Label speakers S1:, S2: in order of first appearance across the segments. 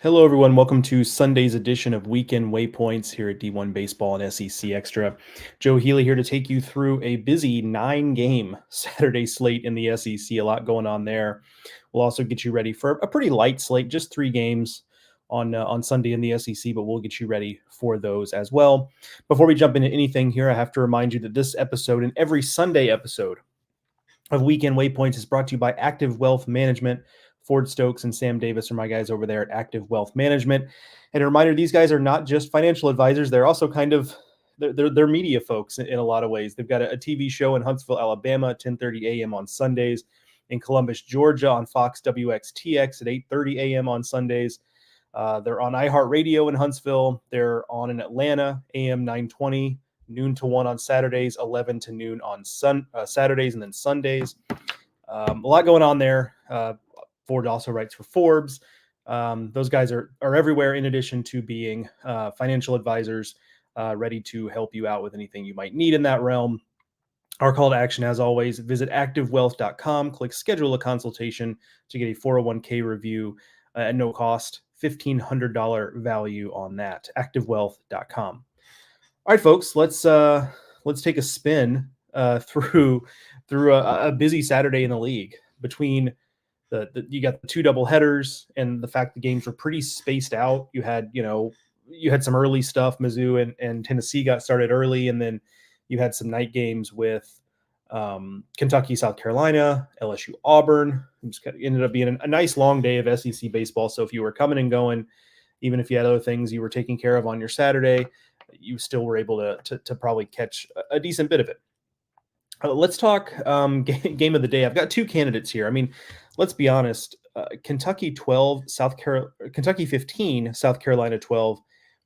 S1: Hello, everyone. Welcome to Sunday's edition of Weekend Waypoints here at D1 Baseball and SEC Extra. Joe Healy here to take you through a busy 9-game Saturday slate in the SEC. A lot going on there. We'll also get you ready for a pretty light slate, just 3 games on Sunday in the SEC, but we'll get you ready for those as well. Before we jump into anything here, I have to remind you that this episode and every Sunday episode of Weekend Waypoints is brought to you by Active Wealth Management. Ford Stokes and Sam Davis are my guys over there at Active Wealth Management. And a reminder, these guys are not just financial advisors. They're also they're media folks in a lot of ways. They've got a TV show in Huntsville, Alabama, 10:30 a.m. on Sundays. In Columbus, Georgia on Fox WXTX at 8:30 a.m. on Sundays. They're on iHeartRadio in Huntsville. They're on in Atlanta, AM 920, noon to 1 on Saturdays, 11 to noon on Saturdays, and then Sundays. A lot going on there. Ford also writes for Forbes. Those guys are everywhere, in addition to being financial advisors, ready to help you out with anything you might need in that realm. Our call to action, as always, visit activewealth.com, click schedule a consultation to get a 401k review at no cost, $1,500 value on that, activewealth.com. All right, folks, let's take a spin through a busy Saturday in the league. Between you got the 2 double headers and the fact the games were pretty spaced out. You had some early stuff. Mizzou and Tennessee got started early, and then you had some night games with Kentucky, South Carolina, LSU, Auburn. It just ended up being a nice long day of SEC baseball. So if you were coming and going, even if you had other things you were taking care of on your Saturday, you still were able to probably catch a decent bit of it. Let's talk game of the day. I've got 2 candidates here. I mean, let's be honest. Kentucky 12, Kentucky 15, South Carolina 12.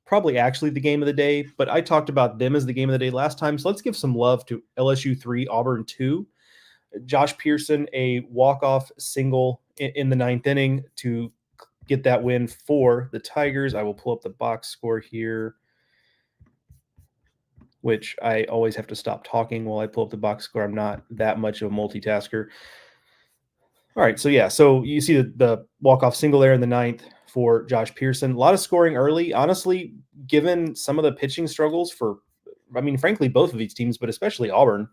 S1: Probably actually the game of the day, but I talked about them as the game of the day last time. So let's give some love to LSU 3, Auburn 2. Josh Pearson, a walk-off single in the 9th inning to get that win for the Tigers. I will pull up the box score here, which I always have to stop talking while I pull up the box score. I'm not that much of a multitasker. All right, so you see the walk-off single there in the 9th for Josh Pearson. A lot of scoring early. Honestly, given some of the pitching struggles frankly, both of these teams, but especially Auburn,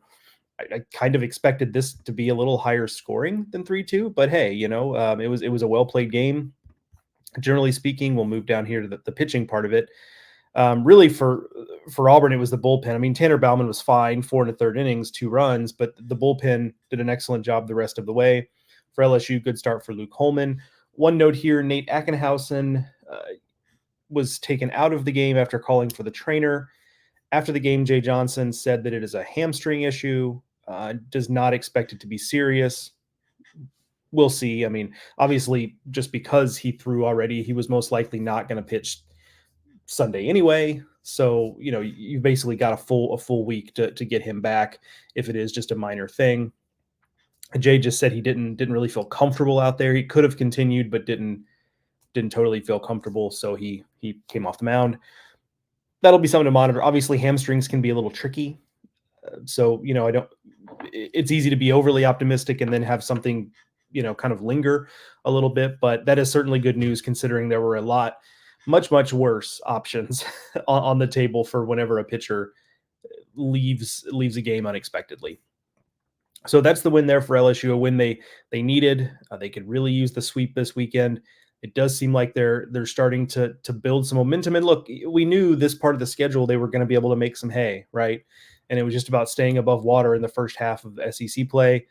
S1: I kind of expected this to be a little higher scoring than 3-2. But hey, it was a well-played game. Generally speaking, we'll move down here to the pitching part of it. Really, for Auburn, it was the bullpen. I mean, Tanner Bauman was fine, 4 1/3 innings, 2 runs, but the bullpen did an excellent job the rest of the way. For LSU, good start for Luke Holman. One note here, Nate Ackenhausen was taken out of the game after calling for the trainer. After the game, Jay Johnson said that it is a hamstring issue, does not expect it to be serious. We'll see. I mean, obviously, just because he threw already, he was most likely not going to pitch Sunday anyway. So, you basically got a full week to get him back if it is just a minor thing. Jay just said he didn't really feel comfortable out there. He could have continued, but didn't totally feel comfortable. So he came off the mound. That'll be something to monitor. Obviously, hamstrings can be a little tricky. So, it's easy to be overly optimistic and then have something, kind of linger a little bit. But that is certainly good news considering there were much worse options on the table for whenever a pitcher leaves a game unexpectedly. So that's the win there for LSU, a win they needed. They could really use the sweep this weekend. It does seem like they're starting to build some momentum. And look, we knew this part of the schedule they were going to be able to make some hay, right? And it was just about staying above water in the first half of SEC play.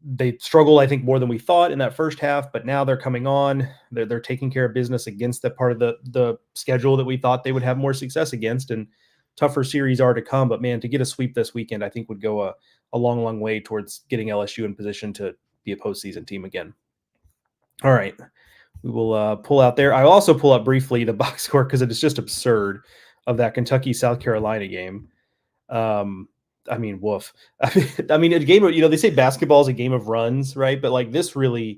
S1: They struggled, I think, more than we thought in that first half, but now they're coming on. They're taking care of business against that part of the schedule that we thought they would have more success against, and tougher series are to come. But man, to get a sweep this weekend, I think would go a long way towards getting LSU in position to be a postseason team again. All right, we will pull out there. I also pull up briefly the box score because it is just absurd of that Kentucky South Carolina game. I mean, woof. I mean, a game of, they say basketball is a game of runs, right? But like this was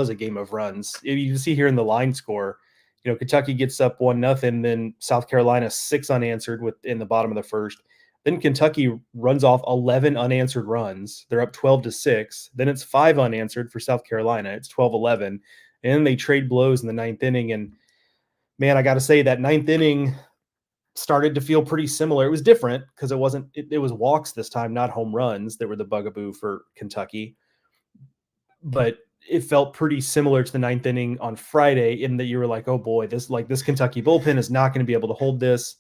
S1: a game of runs. You can see here in the line score, Kentucky gets up 1-0, then South Carolina 6 unanswered in the bottom of the first. Then Kentucky runs off 11 unanswered runs. They're up 12-6. Then it's 5 unanswered for South Carolina. It's 12-11. and they trade blows in the ninth inning. And man, I got to say that ninth inning started to feel pretty similar. It was different because it was walks this time, not home runs that were the bugaboo for Kentucky. But it felt pretty similar to the ninth inning on Friday in that you were like, oh boy, this Kentucky bullpen is not going to be able to hold this.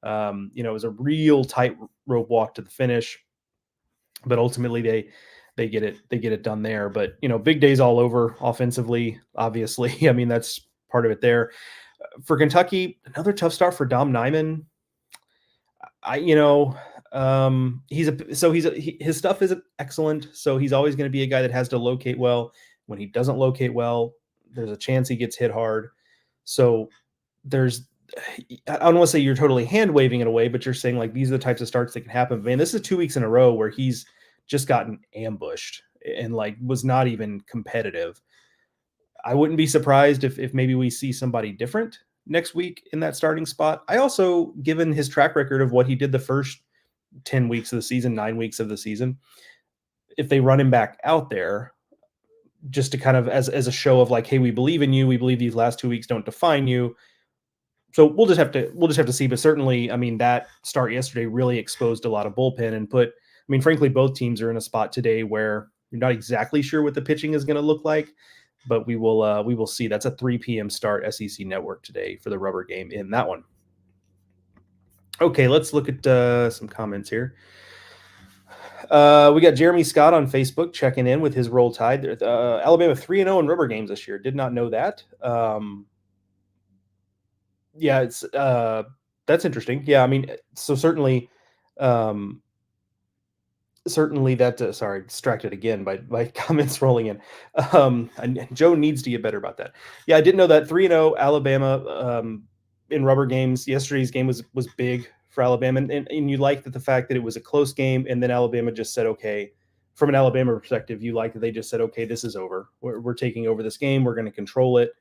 S1: It was a real tight rope walk to the finish, but ultimately they get it done there. But big days all over offensively, obviously. I mean, that's part of it there. For Kentucky, another tough start for Dom Nyman. His stuff isn't excellent, so he's always going to be a guy that has to locate well. When he doesn't locate well, there's a chance he gets hit hard. So I don't want to say you're totally hand waving it away, but you're saying like these are the types of starts that can happen. Man, this is 2 weeks in a row where he's just gotten ambushed and like was not even competitive. I wouldn't be surprised if maybe we see somebody different next week in that starting spot. I also, given his track record of what he did the first 10 weeks of the season, 9 weeks of the season, if they run him back out there just to kind of as a show of like, hey, we believe in you. We believe these last 2 weeks don't define you. So we'll just have to see. But certainly, I mean, that start yesterday really exposed a lot of bullpen and frankly, both teams are in a spot today where you're not exactly sure what the pitching is going to look like. But we will see. That's a 3 p.m. start, SEC Network today for the rubber game in that one. Okay, let's look at some comments here. We got Jeremy Scott on Facebook checking in with his Roll Tide. Alabama 3-0 in rubber games this year. Did not know that. Yeah, it's that's interesting. Yeah, I mean, so certainly that sorry, distracted again by comments rolling in. And Joe needs to get better about that. Yeah, I didn't know that 3-0 Alabama in rubber games. Yesterday's game was big for Alabama, and you liked the fact that it was a close game, and then Alabama just said, okay, from an Alabama perspective, you like that they just said, okay, this is over. We're taking over this game. We're going to control it.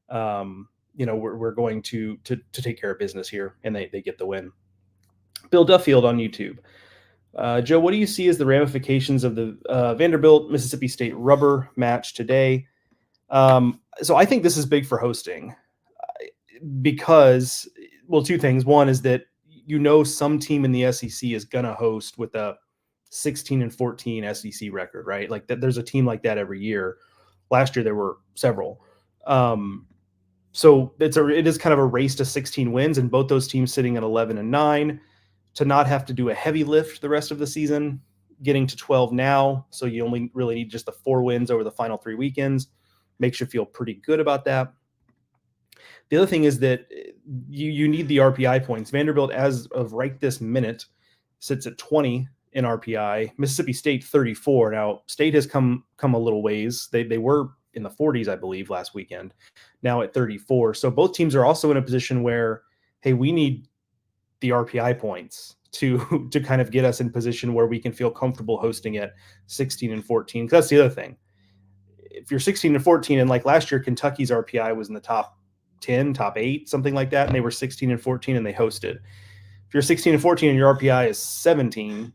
S1: We're going to take care of business here, and they get the win. Bill Duffield on YouTube. Joe, what do you see as the ramifications of the Vanderbilt-Mississippi State rubber match today? So I think this is big for hosting because, well, two things. One is that some team in the SEC is going to host with a 16-14 SEC record, right? Like that, there's a team like that every year. Last year there were several. So it is kind of a race to 16 wins, and both those teams sitting at 11-9. To not have to do a heavy lift the rest of the season, getting to 12 now, so you only really need just the 4 wins over the final 3 weekends, makes you feel pretty good about that. The other thing is that you need the RPI points. Vanderbilt, as of right this minute, sits at 20 in RPI. Mississippi State 34. Now, State has come a little ways. They were in the 40s, I believe, last weekend. Now at 34. So both teams are also in a position where, hey, we need the RPI points to kind of get us in position where we can feel comfortable hosting at 16-14. Because that's the other thing. If you're 16-14, and like last year, Kentucky's RPI was in the top 10, top 8, something like that, and they were 16-14 and they hosted. If you're 16-14 and your RPI is 17,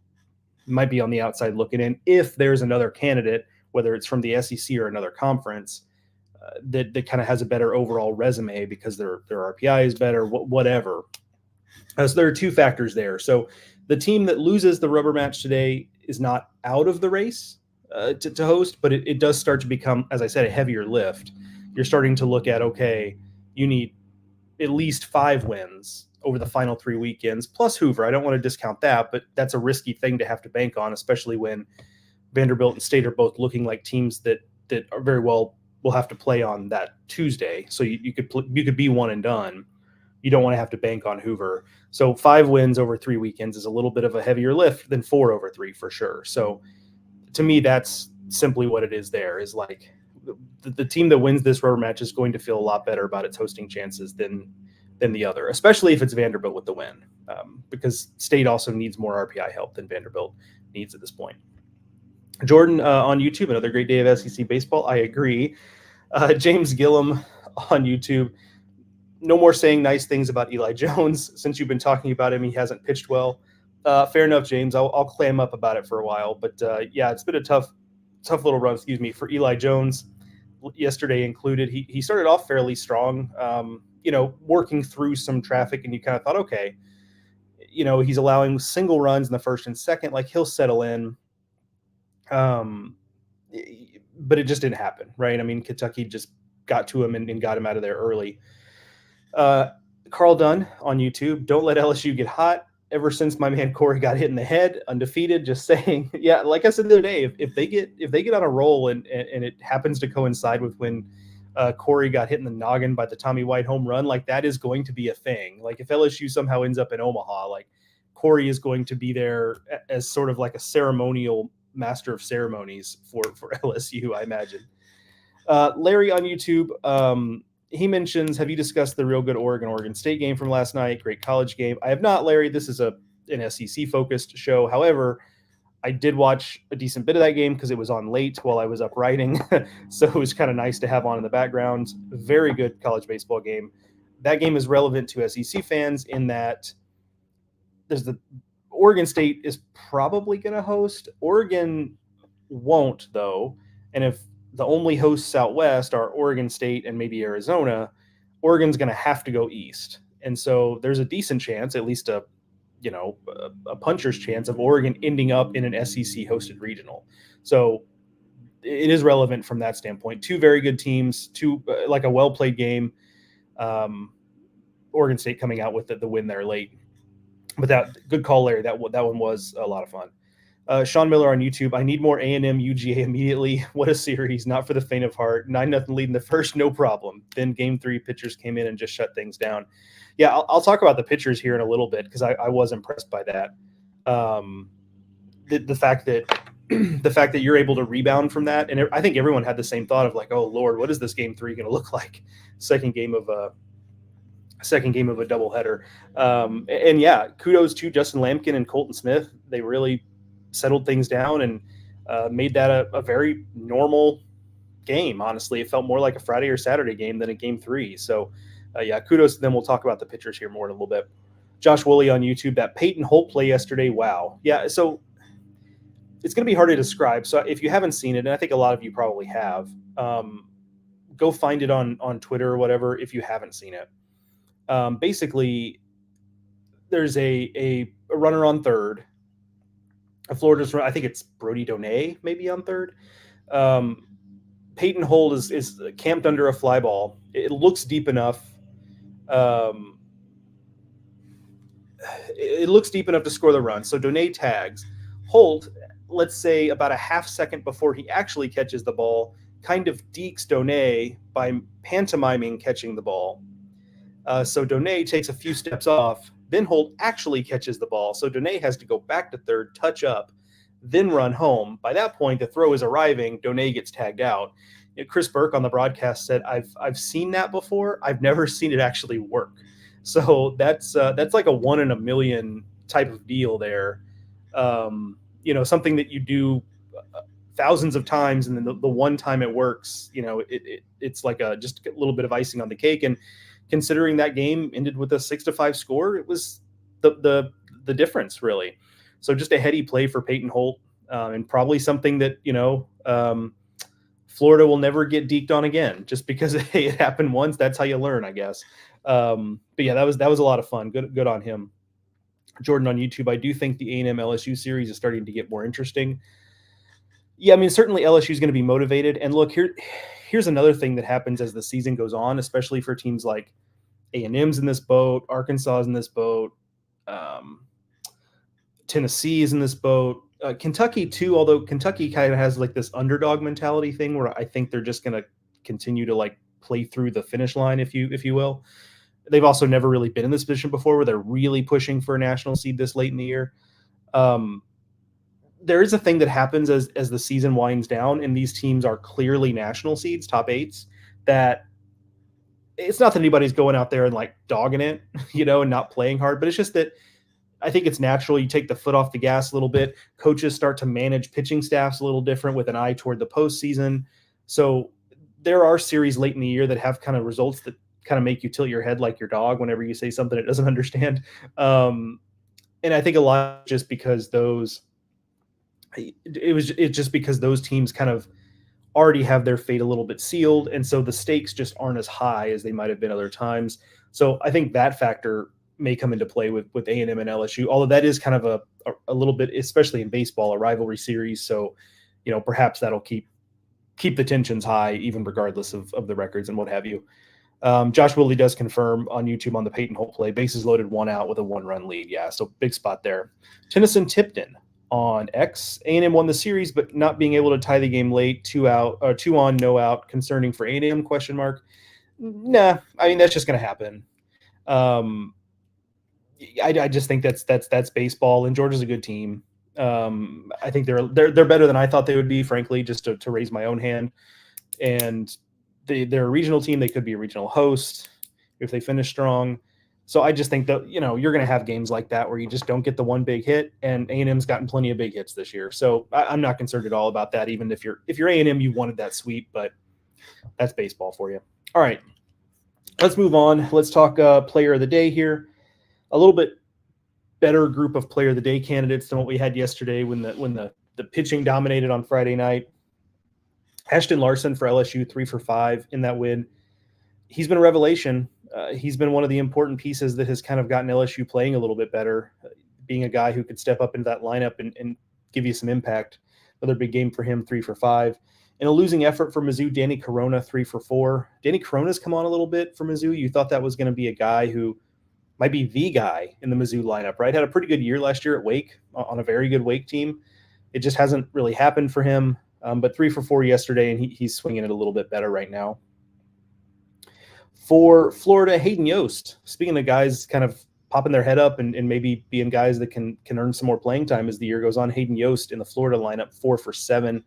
S1: you might be on the outside looking in. If there's another candidate, whether it's from the SEC or another conference, that kind of has a better overall resume because their RPI is better, whatever. So there are 2 factors there. So the team that loses the rubber match today is not out of the race to host, but it does start to become, as I said, a heavier lift. You're starting to look at, okay, you need at least 5 wins over the final 3 weekends, plus Hoover. I don't want to discount that, but that's a risky thing to have to bank on, especially when Vanderbilt and State are both looking like teams that are very well will have to play on that Tuesday. So you could be one and done. You don't want to have to bank on Hoover. So 5 wins over 3 weekends is a little bit of a heavier lift than 4 over 3 for sure. So to me, that's simply what it is there, is like the team that wins this rubber match is going to feel a lot better about its hosting chances than the other, especially if it's Vanderbilt with the win, because State also needs more RPI help than Vanderbilt needs at this point. Jordan on YouTube, another great day of SEC baseball. I agree. James Gillum on YouTube. No more saying nice things about Eli Jones. Since you've been talking about him, he hasn't pitched well. Fair enough, James. I'll clam up about it for a while. But yeah, it's been a tough little run, for Eli Jones. yesterday included. He started off fairly strong, working through some traffic, and you kind of thought, okay, he's allowing single runs in the first and second, like he'll settle in. But it just didn't happen, right? I mean, Kentucky just got to him and got him out of there early. Carl Dunn on YouTube, don't let LSU get hot. Ever since my man Corey got hit in the head, undefeated, just saying, yeah, like I said the other day, if they get on a roll and it happens to coincide with when Corey got hit in the noggin by the Tommy White home run, like that is going to be a thing. Like if LSU somehow ends up in Omaha, like Corey is going to be there as sort of like a ceremonial master of ceremonies for LSU, I imagine. Larry on YouTube, he mentions, have you discussed the real good Oregon State game from last night? Great college game. I have not, Larry. This is an SEC focused show. However, I did watch a decent bit of that game because it was on late while I was up writing. So it was kind of nice to have on in the background. Very good college baseball game. That game is relevant to SEC fans in that there's Oregon State is probably going to host. Oregon won't, though. And if the only hosts out west are Oregon State and maybe Arizona, Oregon's going to have to go east. And so there's a decent chance, at least a puncher's chance of Oregon ending up in an SEC hosted regional. So it is relevant from that standpoint. Two very good teams, like a well-played game. Oregon State coming out with the win there late. But that good call, Larry. That one was a lot of fun. Sean Miller on YouTube. I need more A&M UGA immediately. What a series. Not for the faint of heart. 9-0 lead in the first, no problem. Then game 3, pitchers came in and just shut things down. Yeah, I'll talk about the pitchers here in a little bit because I was impressed by that. The fact that you're able to rebound from that, and I think everyone had the same thought of like, oh Lord, what is this game 3 going to look like? Second game of a doubleheader. And yeah, kudos to Justin Lampkin and Colton Smith. They really settled things down and made that a very normal game. Honestly, it felt more like a Friday or Saturday game than a game 3. So yeah, kudos to them. We'll talk about the pitchers here more in a little bit. Josh Woolley on YouTube, that Peyton Holt play yesterday. Wow. Yeah. So it's going to be hard to describe. So if you haven't seen it, and I think a lot of you probably have, go find it on Twitter or whatever if you haven't seen it. Basically, there's a runner on third. Florida's, I think it's Brody Donay maybe on third. Peyton Holt is camped under a fly ball. It looks deep enough. It looks deep enough to score the run. So Donay tags. Holt, let's say about a half second before he actually catches the ball, kind of dekes Donay by pantomiming catching the ball. So Donay takes a few steps off. Then Holt actually catches the ball. So Donay has to go back to third, touch up, then run home. By that point, the throw is arriving. Donay gets tagged out. Chris Burke on the broadcast said, I've seen that before. I've never seen it actually work. So that's like a 1 in a million type of deal there. Something that you do thousands of times, and then the one time it works, it's like just a little bit of icing on the cake. And considering that game ended with a 6-5 score, it was the difference really. So just a heady play for Peyton Holt, and probably something that Florida will never get deked on again, just because it happened once. That's how you learn, I guess. But yeah, that was a lot of fun. Good on him. Jordan on YouTube, I do think the A&M LSU series is starting to get more interesting. Yeah, I mean, certainly LSU is going to be motivated. And look, here's another thing that happens as the season goes on, especially for teams like A&M's in this boat, Arkansas is in this boat, Tennessee is in this boat, Kentucky too, although Kentucky kind of has like this underdog mentality thing where I think they're just going to continue to like play through the finish line, if you will. They've also never really been in this position before where they're really pushing for a national seed this late in the year. There is a thing that happens as the season winds down, and these teams are clearly national seeds, top 8s, that it's not that anybody's going out there and like dogging it, and not playing hard, but it's just that I think it's natural. You take the foot off the gas a little bit. Coaches start to manage pitching staffs a little different with an eye toward the postseason. So there are series late in the year that have kind of results that kind of make you tilt your head like your dog whenever you say something it doesn't understand. And I think a lot just because those teams kind of already have their fate a little bit sealed, and so the stakes just aren't as high as they might have been other times. So I think that factor may come into play with A&M and LSU, although that is kind of a little bit, especially in baseball, a rivalry series. So, perhaps that'll keep the tensions high, even regardless of the records and what have you. Josh Willie does confirm on YouTube on the Peyton Holt play, bases loaded, 1 out with a 1-run lead. Yeah, so big spot there. Tennyson Tipton on X. A&M won the series, but not being able to tie the game late, 2 on, no out, concerning for A&M, question mark. Nah, I mean, that's just going to happen. I just think that's baseball, and Georgia's a good team. I think they're better than I thought they would be, frankly, just to raise my own hand. And they're a regional team. They could be a regional host if they finish strong. So I just think that, you're going to have games like that where you just don't get the one big hit, and A&M's gotten plenty of big hits this year. So I'm not concerned at all about that. Even if you're A&M, you wanted that sweep, but that's baseball for you. All right, let's move on. Let's talk player of the day here. A little bit better group of player of the day candidates than what we had yesterday when the pitching dominated on Friday night. Ashton Larson for LSU, 3 for 5 in that win. He's been a revelation. He's been one of the important pieces that has kind of gotten LSU playing a little bit better, being a guy who could step up into that lineup and give you some impact. Another big game for him, 3 for 5. In a losing effort for Mizzou, Danny Corona, 3 for 4. Danny Corona's come on a little bit for Mizzou. You thought that was going to be a guy who might be the guy in the Mizzou lineup, right? Had a pretty good year last year at Wake on a very good Wake team. It just hasn't really happened for him. But 3 for 4 yesterday, and he's swinging it a little bit better right now. For Florida, Hayden Yost. Speaking of guys kind of popping their head up and maybe being guys that can earn some more playing time as the year goes on, Hayden Yost in the Florida lineup, 4 for 7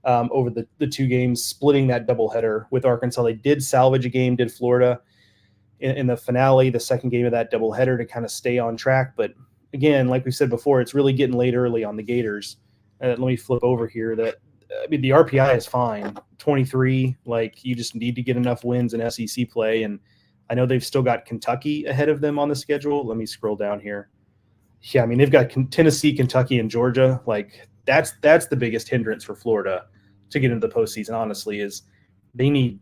S1: over the 2 games, splitting that doubleheader with Arkansas. They did salvage a game, did Florida, in the finale, the second game of that doubleheader, to kind of stay on track. But again, like we said before, it's really getting late early on the Gators. Let me flip over here. The RPI is fine, 23. Like, you just need to get enough wins in SEC play, and I know they've still got Kentucky ahead of them on the schedule. Let me scroll down here. Yeah, I mean, they've got Tennessee, Kentucky, and Georgia. Like, that's the biggest hindrance for Florida to get into the postseason, honestly, is they need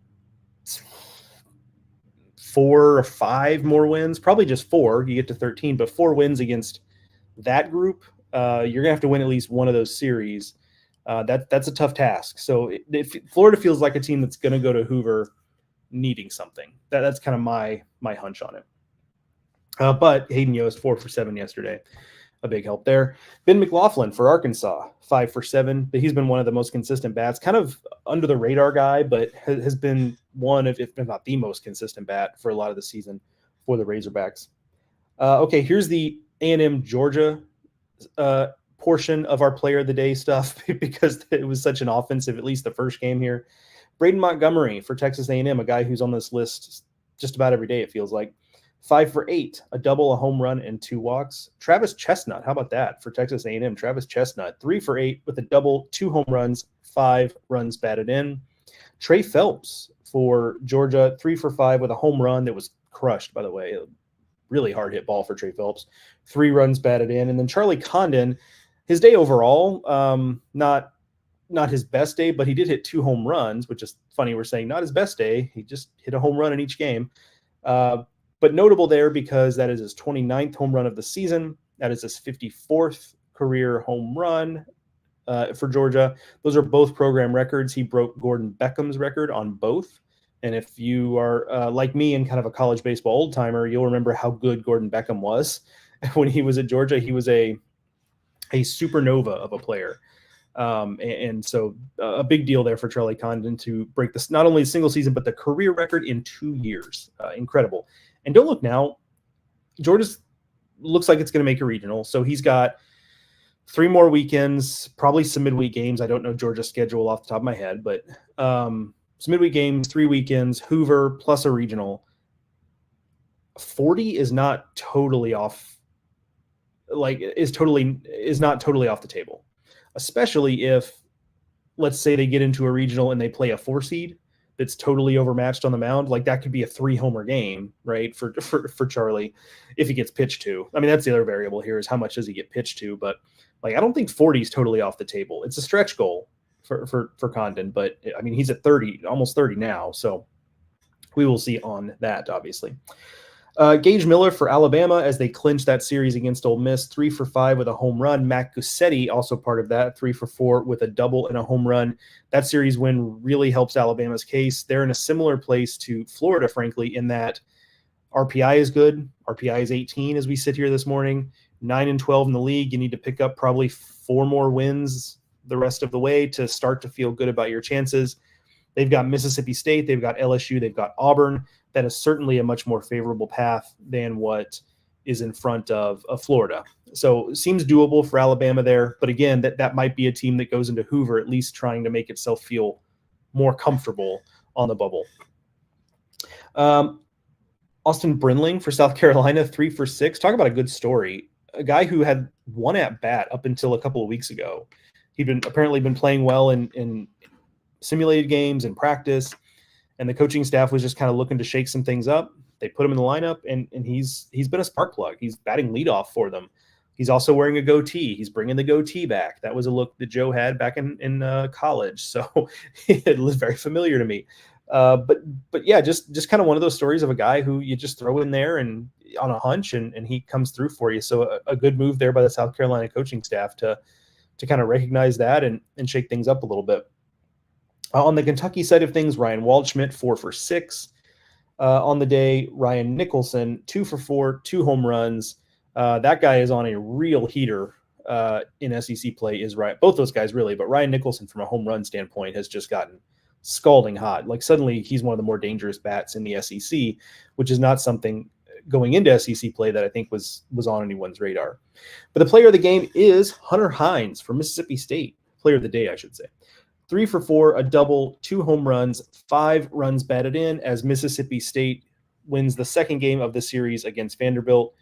S1: 4 or 5 more wins, probably just 4. You get to 13, but 4 wins against that group. You're going to have to win at least one of those series. That's a tough task. So if Florida feels like a team that's going to go to Hoover needing something. That's kind of my hunch on it. But Hayden Yost, 4 for 7 yesterday. A big help there. Ben McLaughlin for Arkansas, 5 for 7. But he's been one of the most consistent bats, kind of under the radar guy, but has been one of, if not the most consistent bat for a lot of the season for the Razorbacks. Okay, here's the A&M Georgia portion of our player of the day stuff, because it was such an offensive, at least the first game here. Braden Montgomery for Texas A&M, a guy who's on this list just about every day, it feels like. 5 for 8, a double, a home run, and 2 walks. Travis Chestnut, how about that for Texas A&M? Travis Chestnut, 3 for 8 with a double, 2 home runs, 5 runs batted in. Trey Phelps for Georgia, 3 for 5 with a home run that was crushed, by the way. A really hard hit ball for Trey Phelps. 3 runs batted in. And then Charlie Condon, his day overall, not his best day, but he did hit 2 home runs, which is funny. We're saying not his best day. He just hit a home run in each game. But notable there because that is his 29th home run of the season. That is his 54th career home run for Georgia. Those are both program records. He broke Gordon Beckham's record on both. And if you are like me and kind of a college baseball old timer, you'll remember how good Gordon Beckham was when he was at Georgia. He was a supernova of a player. And so a big deal there for Charlie Condon to break this, not only a single season, but the career record in 2 years. Incredible. And don't look now, Georgia looks like it's going to make a regional. So he's got 3 more weekends, probably some midweek games. I don't know Georgia's schedule off the top of my head, but some midweek games, 3 weekends, Hoover plus a regional. 40 is not totally off, is not totally off the table, especially if, let's say, they get into a regional and they play a 4 seed that's totally overmatched on the mound. Like, that could be a 3-homer game, right, for Charlie if he gets pitched to. I mean, that's the other variable here, is how much does he get pitched to. But, like, I don't think 40 is totally off the table. It's a stretch goal for Condon, but I mean, he's at 30, almost 30 now. So we will see on that, obviously. Gage Miller for Alabama as they clinch that series against Ole Miss, 3 for 5 with a home run. Matt Gussetti, also part of that, 3 for 4 with a double and a home run. That series win really helps Alabama's case. They're in a similar place to Florida, frankly, in that RPI is good. RPI is 18 as we sit here this morning, 9-12 in the league. You need to pick up probably 4 more wins the rest of the way to start to feel good about your chances. They've got Mississippi State, they've got LSU, they've got Auburn. That is certainly a much more favorable path than what is in front of Florida. So it seems doable for Alabama there. But again, that might be a team that goes into Hoover at least trying to make itself feel more comfortable on the bubble. Austin Brinling for South Carolina, 3 for 6. Talk about a good story. A guy who had 1 at bat up until a couple of weeks ago. He'd apparently been playing well in simulated games and practice, and the coaching staff was just kind of looking to shake some things up. They put him in the lineup, and he's been a spark plug. He's batting leadoff for them. He's also wearing a goatee. He's bringing the goatee back. That was a look that Joe had back in college, so it was very familiar to me. But yeah, just kind of one of those stories of a guy who you just throw in there and on a hunch, and he comes through for you. So a good move there by the South Carolina coaching staff to kind of recognize that and shake things up a little bit. On the Kentucky side of things, Ryan Waldschmidt, 4 for 6 on the day. Ryan Nicholson, 2 for 4, 2 home runs. That guy is on a real heater in SEC play, is right. Both those guys really, but Ryan Nicholson from a home run standpoint has just gotten scalding hot. Like suddenly he's one of the more dangerous bats in the SEC, which is not something going into SEC play that I think was on anyone's radar. But the player of the game is Hunter Hines from Mississippi State. Player of the day, I should say. 3 for 4, a double, 2 home runs, 5 runs batted in as Mississippi State wins the second game of the series against Vanderbilt.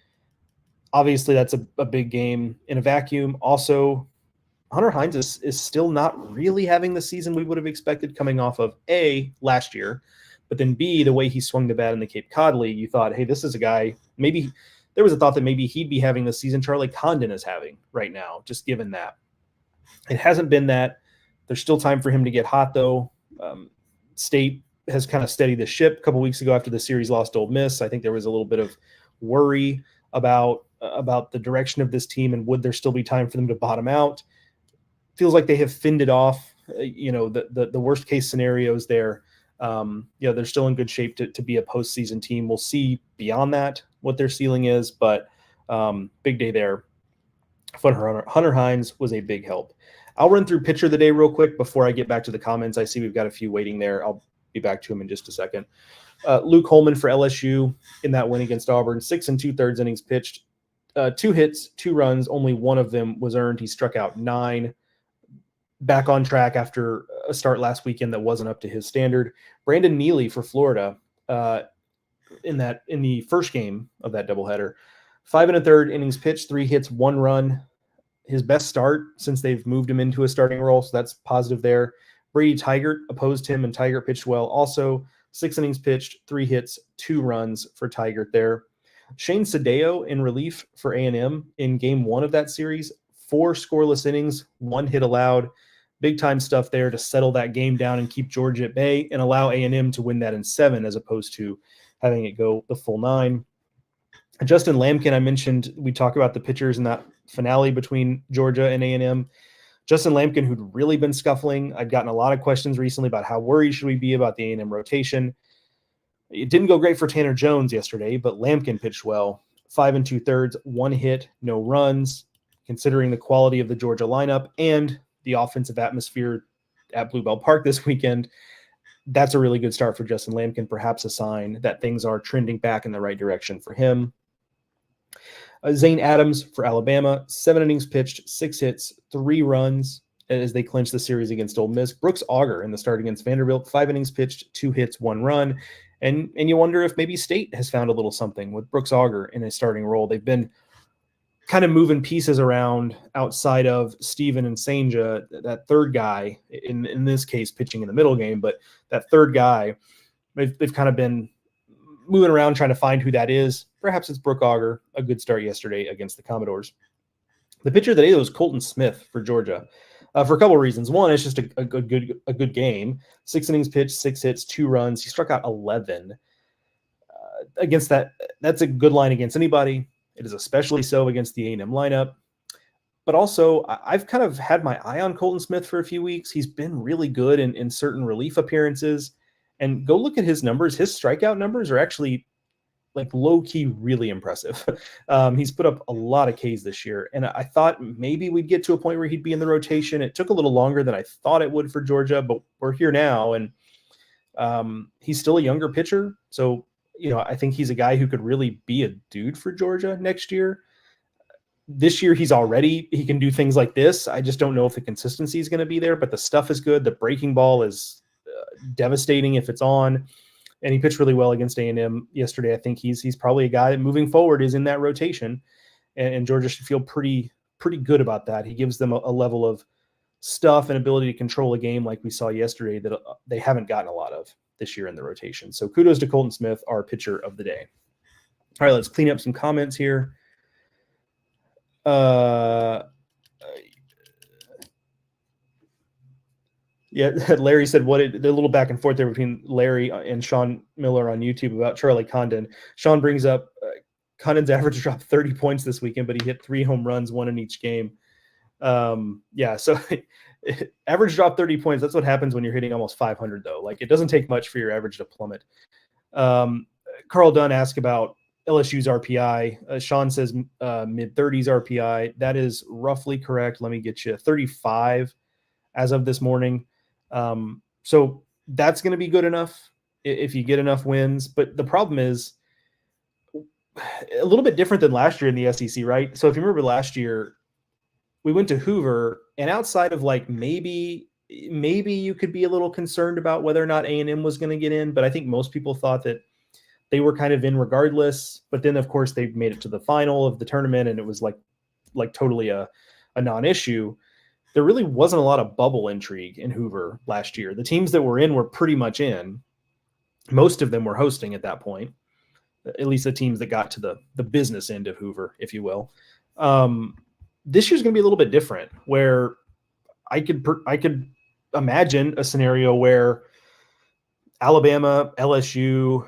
S1: Obviously, that's a big game in a vacuum. Also, Hunter Hines is still not really having the season we would have expected coming off of A, last year, but then B, the way he swung the bat in the Cape Cod League. You thought, hey, this is a guy, maybe there was a thought that maybe he'd be having the season Charlie Condon is having right now, just given that. It hasn't been that. There's still time for him to get hot, though. State has kind of steadied the ship. A couple weeks ago after the series lost to Ole Miss, I think there was a little bit of worry about the direction of this team and would there still be time for them to bottom out. Feels like they have fended off, the worst case scenarios there. They're still in good shape to be a postseason team. We'll see beyond that what their ceiling is, but big day there. Hunter Hines was a big help. I'll run through pitcher of the day real quick before I get back to the comments. I see we've got a few waiting there. I'll be back to him in just a second. Luke Holman for LSU in that win against Auburn. 6 2/3 innings pitched, 2 hits, 2 runs. Only one of them was earned. He struck out 9. Back on track after a start last weekend that wasn't up to his standard. Brandon Neely for Florida in the first game of that doubleheader. 5 1/3 innings pitched, 3 hits, 1 run. His best start since they've moved him into a starting role, so that's positive there. Brady Tigert opposed him, and Tigert pitched well. Also, 6 innings pitched, 3 hits, 2 runs for Tigert there. Shane Sadeo in relief for A&M in game 1 of that series. 4 scoreless innings, 1 hit allowed. Big-time stuff there to settle that game down and keep Georgia at bay and allow A&M to win that in 7 as opposed to having it go the full 9. Justin Lampkin, I mentioned, we talk about the pitchers in that finale between Georgia and A&M. Justin Lampkin, who'd really been scuffling. I've gotten a lot of questions recently about how worried should we be about the A&M rotation. It didn't go great for Tanner Jones yesterday, but Lampkin pitched well. 5 2/3, 1 hit, no runs. Considering the quality of the Georgia lineup and the offensive atmosphere at Blue Bell Park this weekend, that's a really good start for Justin Lampkin, perhaps a sign that things are trending back in the right direction for him. Zane Adams for Alabama, 7 innings pitched, 6 hits, 3 runs as they clinch the series against Ole Miss. Brooks Auger in the start against Vanderbilt, 5 innings pitched, 2 hits, 1 run. And you wonder if maybe State has found a little something with Brooks Auger in a starting role. They've been kind of moving pieces around outside of Steven and Sanja, that third guy, in this case pitching in the middle game, but that third guy, they've kind of been moving around trying to find who that is. Perhaps it's Brooks Auger, a good start yesterday against the Commodores. The pitcher of the day was Colton Smith for Georgia. for a couple of reasons. One, it's just a good game. 6 innings pitched, 6 hits, 2 runs. He struck out 11. Against that, that's a good line against anybody. It is especially so against the A&M lineup. But also, I've kind of had my eye on Colton Smith for a few weeks. He's been really good in certain relief appearances. And go look at his numbers. His strikeout numbers are actually like low-key really impressive. He's put up a lot of Ks this year. And I thought maybe we'd get to a point where he'd be in the rotation. It took a little longer than I thought it would for Georgia, but we're here now. And he's still a younger pitcher. So, I think he's a guy who could really be a dude for Georgia next year. This year, he can do things like this. I just don't know if the consistency is going to be there, but the stuff is good. The breaking ball is devastating if it's on, and he pitched really well against A&M yesterday. I think he's probably a guy that moving forward is in that rotation, and Georgia should feel pretty good about that. He gives them a level of stuff and ability to control a game like we saw yesterday that they haven't gotten a lot of this year in the rotation. So kudos to Colton Smith, our pitcher of the day. All right, let's clean up some comments here. Yeah, Larry said the little back and forth there between Larry and Sean Miller on YouTube about Charlie Condon. Sean brings up Condon's average dropped 30 points this weekend, but he hit 3 home runs, 1 in each game. So average drop 30 points. That's what happens when you're hitting almost 500, though. Like, it doesn't take much for your average to plummet. Carl Dunn asked about LSU's RPI. Sean says mid-30s RPI. That is roughly correct. Let me get you 35 as of this morning. So that's going to be good enough if you get enough wins. But the problem is a little bit different than last year in the SEC, right? So if you remember last year, we went to Hoover, and outside of like maybe you could be a little concerned about whether or not A&M was going to get in, but I think most people thought that they were kind of in regardless. But then, of course, they made it to the final of the tournament, and it was like totally a non-issue. There really wasn't a lot of bubble intrigue in Hoover last year. The teams that were in were pretty much in. Most of them were hosting at that point, at least the teams that got to the business end of Hoover, if you will. This year's going to be a little bit different, where I could imagine a scenario where Alabama, LSU,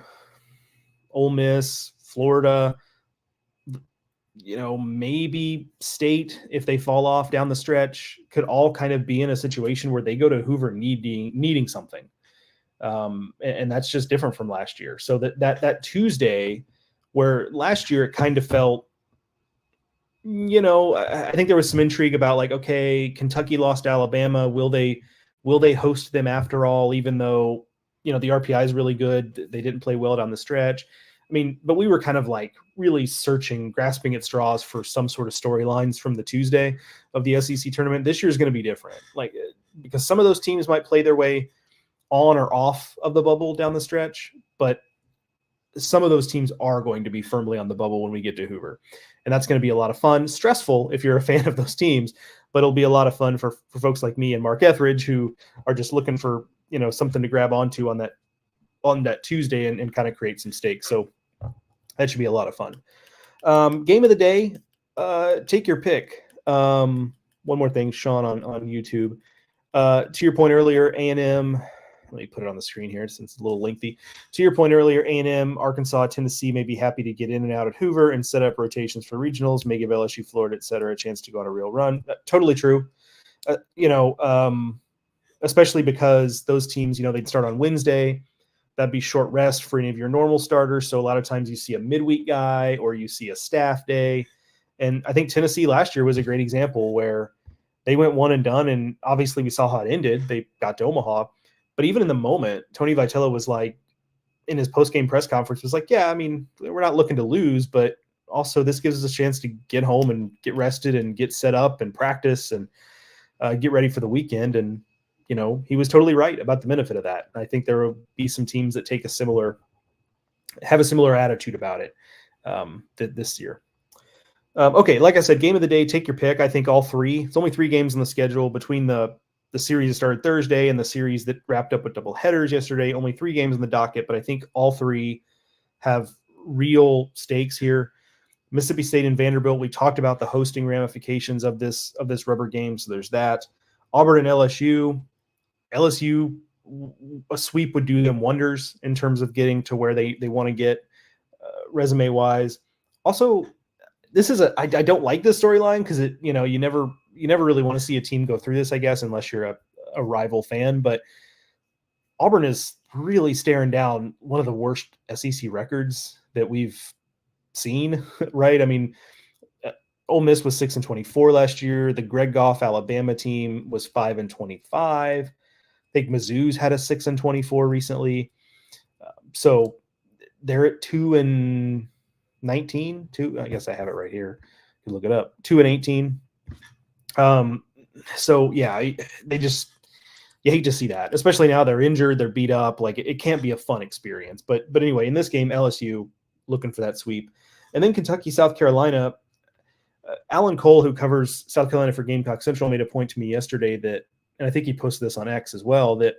S1: Ole Miss, Florida, maybe State, if they fall off down the stretch, could all kind of be in a situation where they go to Hoover needing something. And that's just different from last year. So that Tuesday, where last year it kind of felt, I think there was some intrigue about like, okay, Kentucky lost to Alabama. Will they host them after all, even though, the RPI is really good. They didn't play well down the stretch. I mean, but we were kind of like really grasping at straws for some sort of storylines from the Tuesday of the SEC tournament. This year is going to be different, like, because some of those teams might play their way on or off of the bubble down the stretch, but some of those teams are going to be firmly on the bubble when we get to Hoover. And that's going to be a lot of fun. Stressful if you're a fan of those teams, but it'll be a lot of fun for folks like me and Mark Etheridge, who are just looking for, something to grab onto on that Tuesday and kind of create some stakes. So that should be a lot of fun. Game of the day, take your pick. One more thing, Sean on YouTube. To your point earlier, A&M, let me put it on the screen here since it's a little lengthy. To your point earlier, A&M, Arkansas, Tennessee may be happy to get in and out at Hoover and set up rotations for regionals, may give LSU, Florida, et cetera, a chance to go on a real run. Totally true. Especially because those teams, they'd start on Wednesday. That'd be short rest for any of your normal starters. So a lot of times you see a midweek guy or you see a staff day. And I think Tennessee last year was a great example where they went one and done. And obviously we saw how it ended. They got to Omaha. But even in the moment, Tony Vitello was like, in his post-game press conference, was like, yeah, I mean, we're not looking to lose, but also this gives us a chance to get home and get rested and get set up and practice and get ready for the weekend. And, he was totally right about the benefit of that. I think there will be some teams that have a similar attitude about it this year. Okay, like I said, game of the day, take your pick. I think all three. It's only 3 games on the schedule between the series that started Thursday and the series that wrapped up with double headers yesterday. Only 3 games in the docket, but I think all 3 have real stakes here. Mississippi State and Vanderbilt, we talked about the hosting ramifications of this rubber game, so there's that. Auburn and LSU. LSU, a sweep would do them wonders in terms of getting to where they want to get resume wise. Also, this is I don't like this storyline because you never really want to see a team go through this, I guess, unless you're a rival fan. But Auburn is really staring down one of the worst SEC records that we've seen, right? I mean, Ole Miss was 6-24 last year. The Greg Goff Alabama team was 5-25. I think Mizzou's had a 6-24 recently. So they're at 2-19. I guess I have it right here. You can look it up. 2-18. So yeah, they just, you hate to see that, especially now they're injured, they're beat up. Like it can't be a fun experience. But anyway, in this game, LSU looking for that sweep, and then Kentucky, South Carolina. Alan Cole, who covers South Carolina for Gamecock Central, made a point to me yesterday that, and I think he posted this on X as well, that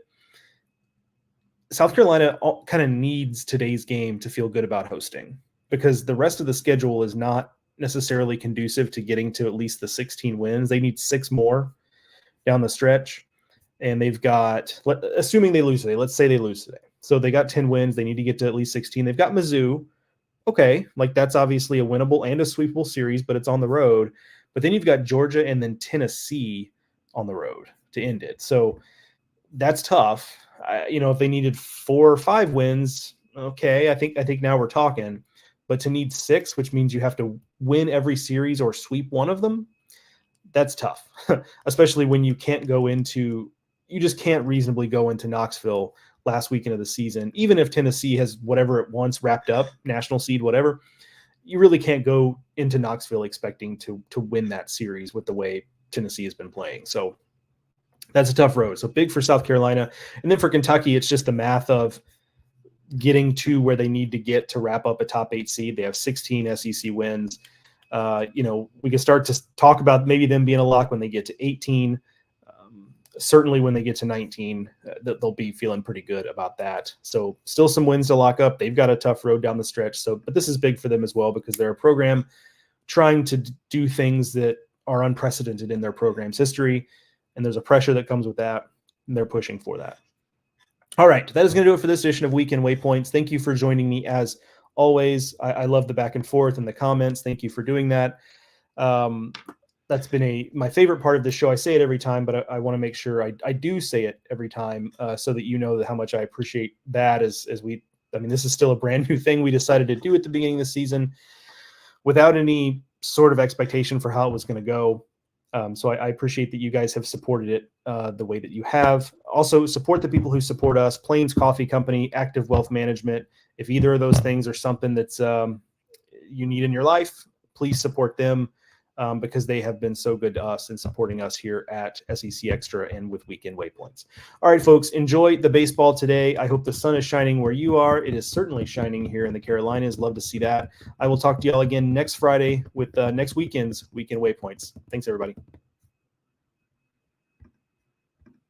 S1: South Carolina kind of needs today's game to feel good about hosting, because the rest of the schedule is not necessarily conducive to getting to at least the 16 wins. They need 6 more down the stretch, and they've got, assuming they lose today, let's say they lose today. So they got 10 wins. They need to get to at least 16. They've got Mizzou. Okay, like that's obviously a winnable and a sweepable series, but it's on the road. But then you've got Georgia and then Tennessee on the road to end it. So that's tough. If they needed 4 or 5 wins, okay, I think now we're talking. But to need 6, which means you have to win every series or sweep one of them, that's tough, especially when you just can't reasonably go into Knoxville last weekend of the season. Even if Tennessee has whatever it wants wrapped up, national seed, whatever, you really can't go into Knoxville expecting to win that series with the way Tennessee has been playing. So that's a tough road. So big for South Carolina. And then for Kentucky, it's just the math of getting to where they need to get to wrap up a top 8 seed. They have 16 SEC wins. We can start to talk about maybe them being a lock when they get to 18. Certainly when they get to 19, they'll be feeling pretty good about that. So still some wins to lock up. They've got a tough road down the stretch. But this is big for them as well, because they're a program trying to do things that are unprecedented in their program's history. And there's a pressure that comes with that, and they're pushing for that. All right, that is going to do it for this edition of Weekend Waypoints. Thank you for joining me as always. I love the back and forth and the comments. Thank you for doing that. That's been my favorite part of the show. I say it every time, but I want to make sure I do say it every time so that you know how much I appreciate that this is still a brand new thing we decided to do at the beginning of the season without any sort of expectation for how it was going to go. So I appreciate that you guys have supported it the way that you have. Also, support the people who support us, Plains Coffee Company, Active Wealth Management. If either of those things are something that's you need in your life, please support them. Because they have been so good to us and supporting us here at SEC Extra and with Weekend Waypoints. All right, folks, enjoy the baseball today. I hope the sun is shining where you are. It is certainly shining here in the Carolinas. Love to see that. I will talk to y'all again next Friday with next weekend's Weekend Waypoints. Thanks, everybody.